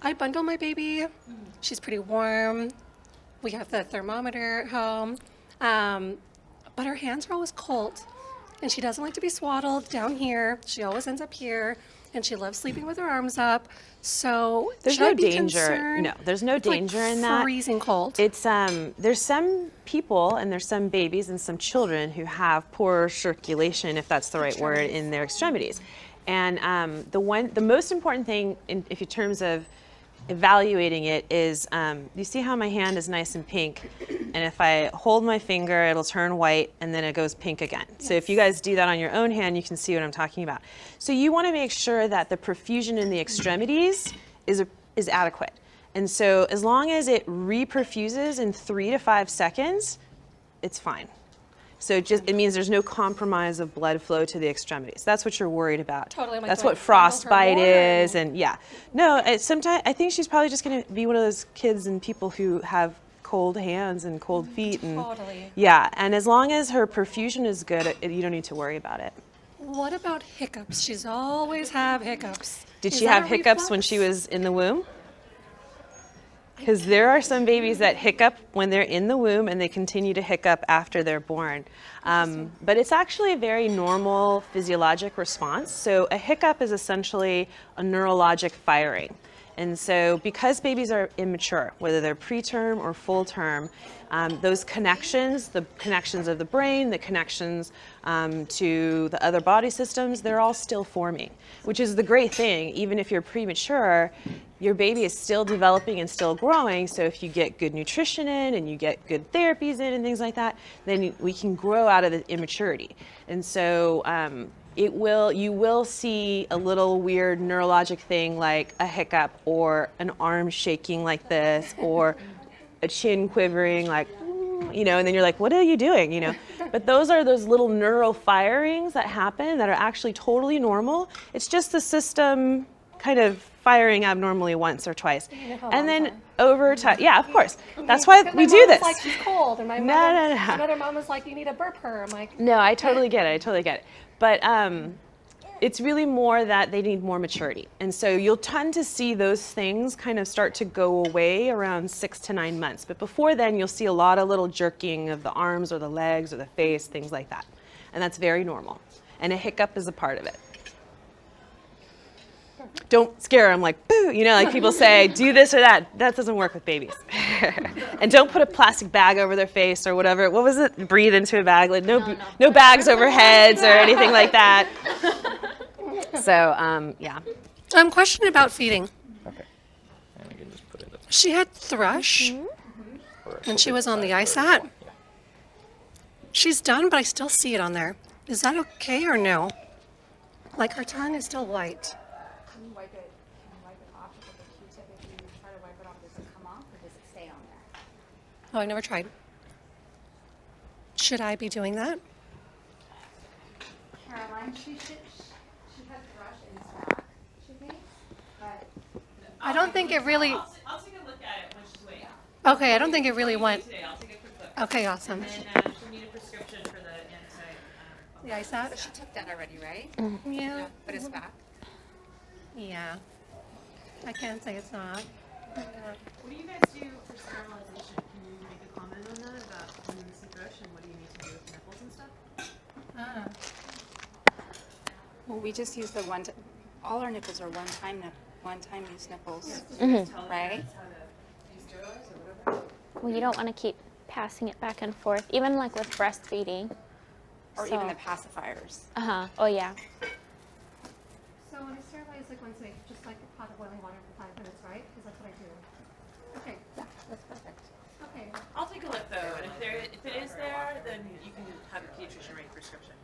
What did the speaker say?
I bundle my baby. She's pretty warm. We have the thermometer at home. But her hands are always cold. And she doesn't like to be swaddled down here. She always ends up here. And she loves sleeping with her arms up. So there's should no I be danger. concerned? No, there's no It's danger like in that. Freezing cold. It's there's some people and there's some babies and some children who have poor circulation, if that's the right word, in their extremities. And the most important thing in terms of evaluating it is, you see how my hand is nice and pink, and if I hold my finger, it'll turn white and then it goes pink again. Yes. So if you guys do that on your own hand, you can see what I'm talking about. So you want to make sure that the perfusion in the extremities is adequate. And so as long as it reperfuses in 3 to 5 seconds, it's fine. So it means there's no compromise of blood flow to the extremities. That's what you're worried about. Totally. That's what frostbite is, and yeah. No, sometimes I think she's probably just going to be one of those kids and people who have cold hands and cold feet. And, totally. Yeah, and as long as her perfusion is good, you don't need to worry about it. What about hiccups? She's always have hiccups. Did she have hiccups when she was in the womb? Because there are some babies that hiccup when they're in the womb and they continue to hiccup after they're born. But it's actually a very normal physiologic response. So a hiccup is essentially a neurologic firing. And so because babies are immature, whether they're preterm or full term, those connections, the connections of the brain, the connections to the other body systems, they're all still forming, which is the great thing. Even if you're premature, your baby is still developing and still growing. So if you get good nutrition in and you get good therapies in and things like that, then we can grow out of the immaturity. And so you will see a little weird neurologic thing like a hiccup or an arm shaking like this or a chin quivering like, and then you're like, what are you doing, But those are those little neural firings that happen that are actually totally normal. It's just the system kind of firing abnormally once or twice. And then over time, yeah, of course. That's why we do this. Like she's cold, and my other mom was like, you need to burp her. I'm like, no, I totally get it. But it's really more that they need more maturity. And so you'll tend to see those things kind of start to go away around 6 to 9 months. But before then, you'll see a lot of little jerking of the arms or the legs or the face, things like that. And that's very normal. And a hiccup is a part of it. Don't scare them like, boo, like people say, do this or that. That doesn't work with babies. And don't put a plastic bag over their face or whatever. What was it? Breathe into a bag. Like no bags over heads or anything like that. So, yeah. I'm questioning about feeding. Okay. And we can just put it up. She had thrush, and she was on the ISAT. She's done, but I still see it on there. Is that okay or no? Like her tongue is still white. Can you wipe it off with a Q-tip? If you try to wipe it off, does it come off or does it stay on there? Oh, I never tried. Should I be doing that? Caroline, she had thrush in his back, she thinks, but I don't think it really. I'll take a look at it when she's weighing. Okay, I don't think it really went. Today, I'll take a quick look. Okay, awesome. And she'll need a prescription for the The ISAT? she took that already, right? Yeah. But it's back. Yeah. I can't say it's not. What do you guys do for sterilization? Can you make a comment on that about when you see thrush and what do you need to do with nipples and stuff? Well, we just use the all our nipples are one-time use nipples, right? Well, you don't want to keep passing it back and forth, even like with breastfeeding. Or even the pacifiers. Oh, yeah. So when I sterilize like once a week, just like a pot of boiling water for 5 minutes, right? Because that's what I do. Okay. Yeah, that's perfect. Okay. I'll take a look though, and if it is there, then you can have a pediatrician write a prescription.